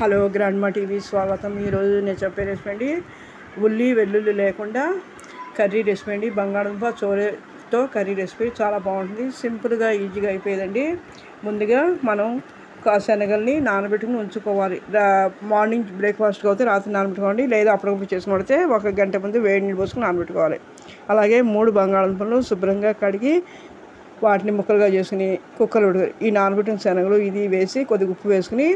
Hello grandma TV స్వాగతం. ఈరోజు నేను చెప్పే రెసిపీ అండి ఉల్లి వెల్లుల్లి లేకుండా కర్రీ రెసిపీ అండి. బంగాళదుంప చోరేతో కర్రీ రెసిపీ చాలా బాగుంటుంది. సింపుల్గా ఈజీగా అయిపోయేదండి. ముందుగా మనం శనగల్ని నానబెట్టుకుని ఉంచుకోవాలి. మార్నింగ్ బ్రేక్ఫాస్ట్కి అయితే రాత్రి నానబెట్టుకోండి, లేదా అప్పటికప్పుడు చేసుకుని ఒక గంట ముందు వేడి నీళ్ళు పోసుకుని నానబెట్టుకోవాలి. అలాగే 3 బంగాళదుంపలు శుభ్రంగా కడిగి వాటిని ముక్కలుగా చేసుకుని కుక్కర్లో ఈ నానబెట్టిన శనగలు ఇది వేసి కొద్దిగా ఉప్పు వేసుకుని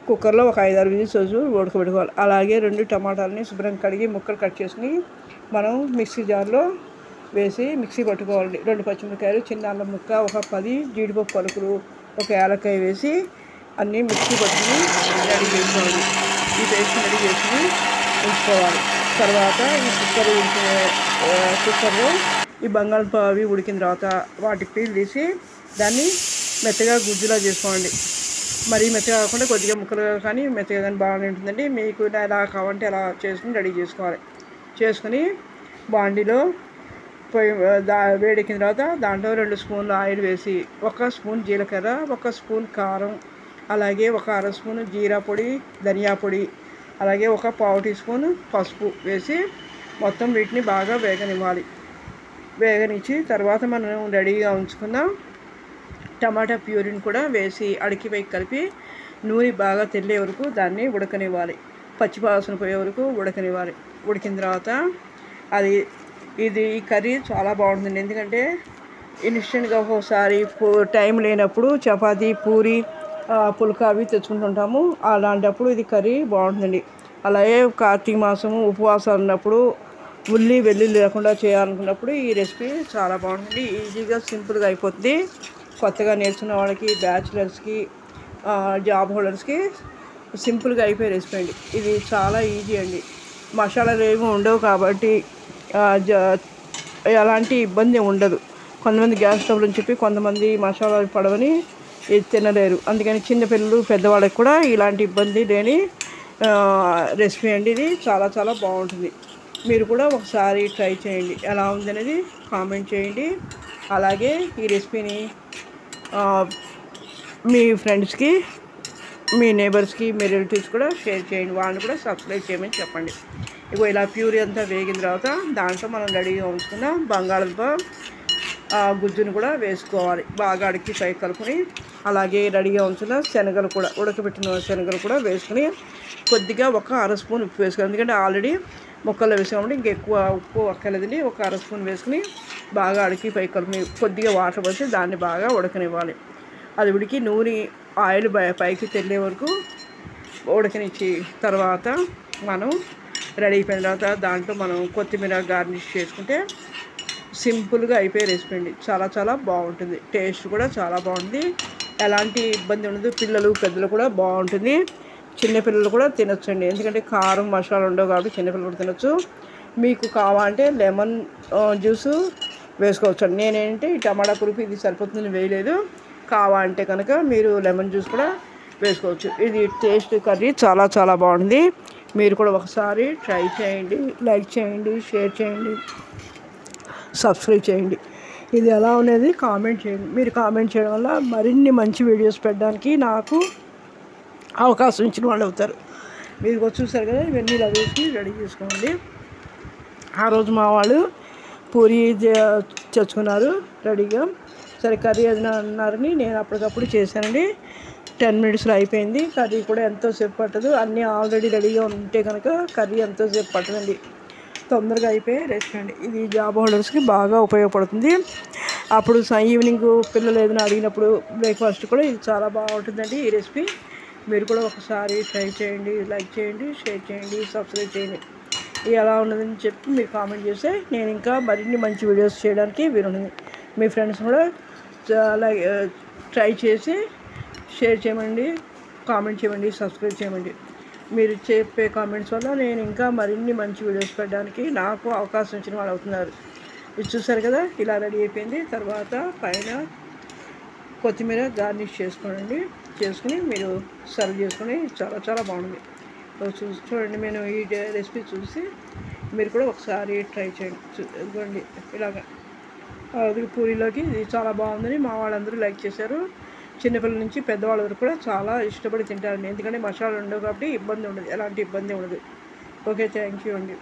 కుక్కర్లో ఒక 5-6 విజిల్స్ ఉడకబెట్టుకోవాలి. అలాగే 2 టమాటాలని శుభ్రంగా కడిగి ముక్కలు కట్ చేసుకుని మనం మిక్సీ జార్లో వేసి మిక్సీ పట్టుకోవాలి. 2 పచ్చిమిరపకాయలు, చిన్న అల్లం ముక్క, ఒక 10 జీడిపప్పు పలుకులు, ఒక యాలక్కాయ వేసి అన్నీ మిక్సీ పట్టుకుని రెడీ చేసుకోవాలి. ఈ పేస్ట్ రెడీ చేసుకుని ఉంచుకోవాలి. తర్వాత ఈ కుక్కర్లో ఈ బంగాళదుంప అవి ఉడికిన తర్వాత వాటికి పీల్ తీసి దాన్ని మెత్తగా గుజ్జులా చేసుకోండి. మరీ మెత్తగా కాకుండా కొద్దిగా ముక్కలుగా కానీ మెత్తగా కానీ బాగానే ఉంటుందండి. మీకు ఎలా కావాలంటే అలా చేసుకుని రెడీ చేసుకోవాలి. చేసుకుని బాండీలో వేడెక్కిన తర్వాత దాంట్లో 2 స్పూన్లు ఆయిల్ వేసి 1 స్పూన్ జీలకర్ర, 1 స్పూన్ కారం, అలాగే 1 అర స్పూన్ జీరా పొడి, ధనియా పొడి, అలాగే 1 పావు టీ స్పూన్ పసుపు వేసి మొత్తం వీటిని బాగా వేగనిచ్చి తర్వాత మనం రెడీగా ఉంచుకున్న టమాటా ప్యూరీని కూడా వేసి అడికిపై కలిపి నూనె బాగా తెల్లే వరకు దాన్ని ఉడకనివ్వాలి. పచ్చివాసన పోయే వరకు ఉడకనివ్వాలి. ఉడికిన తర్వాత ఈ కర్రీ చాలా బాగుంటుంది. ఎందుకంటే ఇన్స్టెంట్గా ఒక్కోసారి టైం లేనప్పుడు చపాతీ, పూరి, పుల్కా అవి తెచ్చుకుంటుంటాము. అలాంటప్పుడు ఇది కర్రీ బాగుంటుందండి. అలాగే కార్తీక మాసము ఉపవాసాలు ఉన్నప్పుడు ఉల్లి వెల్లుల్లి లేకుండా చేయాలనుకున్నప్పుడు ఈ రెసిపీ చాలా బాగుంటుంది. ఈజీగా సింపుల్గా అయిపోతుంది. కొత్తగా నేర్చుకున్న వాళ్ళకి, బ్యాచిలర్స్కి, జాబ్ హోల్డర్స్కి సింపుల్గా అయిపోయే రెసిపీ అండి. ఇది చాలా ఈజీ అండి. మసాలాలు ఏమీ ఉండవు కాబట్టి ఎలాంటి ఇబ్బంది ఉండదు. కొంతమంది గ్యాస్ స్టవ్లు అని చెప్పి కొంతమంది మసాలాలు పడవని ఇది తినలేరు. అందుకని చిన్నపిల్లలు, పెద్దవాళ్ళకి కూడా ఇలాంటి ఇబ్బంది లేని రెసిపీ అండి. ఇది చాలా చాలా బాగుంటుంది. మీరు కూడా ఒకసారి ట్రై చేయండి. ఎలా ఉందనేది కామెంట్ చేయండి. అలాగే ఈ రెసిపీని మీ ఫ్రెండ్స్కి, మీ నేబర్స్కి, మీ రిలేటివ్స్ కూడా షేర్ చేయండి. వాళ్ళని కూడా సబ్స్క్రైబ్ చేయమని చెప్పండి. ఇలా ప్యూరీ అంతా వేగిన తర్వాత దాంట్లో మనం రెడీగా ఉంచుకున్న బంగాళదుంప గుజ్జును కూడా వేసుకోవాలి. బాగా అడిగి పై కలుపుకొని అలాగే రెడీగా ఉంచిన శనగలు కూడా, ఉడకబెట్టిన శనగలు కూడా వేసుకుని కొద్దిగా 1 అర స్పూన్ ఉప్పు వేసుకోవాలి. ఎందుకంటే ఆల్రెడీ ముక్కల్లో వేసామంటే ఇంకెక్కువ ఉప్పు అక్కర్లేదండి. 1 అర స్పూన్ వేసుకుని బాగా అడిగి పై కలుపుని కొద్దిగా వాటర్ పోసి దాన్ని బాగా ఉడకనివ్వాలి. అది ఉడికి నూనె ఆయిల్ పైకి తెల్లే వరకు ఉడకనిచ్చి తర్వాత మనం రెడీ అయిపోయిన తర్వాత దాంట్లో మనం కొత్తిమీర గార్నిష్ చేసుకుంటే సింపుల్గా అయిపోయే రెసిపీ అండి. చాలా చాలా బాగుంటుంది. టేస్ట్ కూడా చాలా బాగుంటుంది. ఎలాంటి ఇబ్బంది ఉండదు. పిల్లలు, పెద్దలు కూడా బాగుంటుంది. చిన్నపిల్లలు కూడా తినొచ్చండి. ఎందుకంటే కారం, మసాలా ఉండవు కాబట్టి చిన్నపిల్లలు కూడా తినొచ్చు. మీకు కావాలంటే లెమన్ జ్యూసు వేసుకోవచ్చు. నేనేంటే ఈ టమాటా పులుపు ఇది సరిపోతుందని వేయలేదు. కావాలంటే కనుక మీరు లెమన్ జ్యూస్ కూడా వేసుకోవచ్చు. ఇది టేస్ట్ కర్రీ చాలా చాలా బాగుంటుంది. మీరు కూడా ఒకసారి ట్రై చేయండి. లైక్ చేయండి, షేర్ చేయండి, సబ్స్క్రైబ్ చేయండి. ఇది ఎలా ఉన్నది కామెంట్ చేయండి. మీరు కామెంట్ చేయడం వల్ల మరిన్ని మంచి వీడియోస్ పెట్టడానికి నాకు అవకాశం ఇచ్చిన వాళ్ళు అవుతారు. మీరు చూసారు కదా, ఇవన్నీ ఇలా వేసి రెడీ చేసుకోండి. ఆ రోజు మా వాళ్ళు పూరి తెచ్చుకున్నారు రెడీగా. సరే కర్రీ ఏదైనా అన్నారని నేను అప్పటికప్పుడు చేశానండి. 10 మినిట్స్లో అయిపోయింది. కర్రీ కూడా ఎంతోసేపు పట్టదు. అన్నీ ఆల్రెడీ రెడీగా ఉంటే కనుక కర్రీ ఎంతోసేపు పట్టదండి. తొందరగా అయిపోయే రెసిపీ అండి. ఇది జాబ్ హోల్డర్స్కి బాగా ఉపయోగపడుతుంది. అప్పుడు ఈవినింగ్ పిల్లలు ఏదైనా అడిగినప్పుడు బ్రేక్ఫాస్ట్ కూడా ఇది చాలా బాగుంటుందండి. ఈ రెసిపీ మీరు కూడా ఒకసారి ట్రై చేయండి. లైక్ చేయండి, షేర్ చేయండి, సబ్స్క్రైబ్ చేయండి. ఇది ఎలా ఉన్నదని చెప్పి మీరు కామెంట్ చేస్తే నేను ఇంకా మరిన్ని మంచి వీడియోస్ చేయడానికి వీలుంటుంది. మీ ఫ్రెండ్స్ కూడా చాలా ట్రై చేసి షేర్ చేయమండి, కామెంట్ చేయమండి, సబ్స్క్రైబ్ చేయమండి. మీరు చెప్పే కామెంట్స్ వల్ల నేను ఇంకా మరిన్ని మంచి వీడియోస్ పెట్టడానికి నాకు అవకాశం ఇచ్చిన వాళ్ళు అవుతున్నారు. ఇది చూసారు కదా, ఇలా రెడీ అయిపోయింది. తర్వాత పైన కొత్తిమీర గార్నిష్ చేసుకోండి. చేసుకుని మీరు సర్వ్ చేసుకుని చాలా చాలా బాగుంది. చూడండి, నేను ఈ రెసిపీ చూసి మీరు కూడా ఒకసారి ట్రై చేయండి. ఇదిగోండి ఇలాగా పూరీలోకి ఇది చాలా బాగుందని మా వాళ్ళందరూ లైక్ చేశారు. చిన్నపిల్లల నుంచి పెద్దవాళ్ళ వరకు కూడా చాలా ఇష్టపడి తింటారండి. ఎందుకంటే మసాలాలు ఉండవు కాబట్టి ఇబ్బంది ఉండదు, ఎలాంటి ఇబ్బంది ఉండదు. ఓకే, థ్యాంక్ యూ అండి.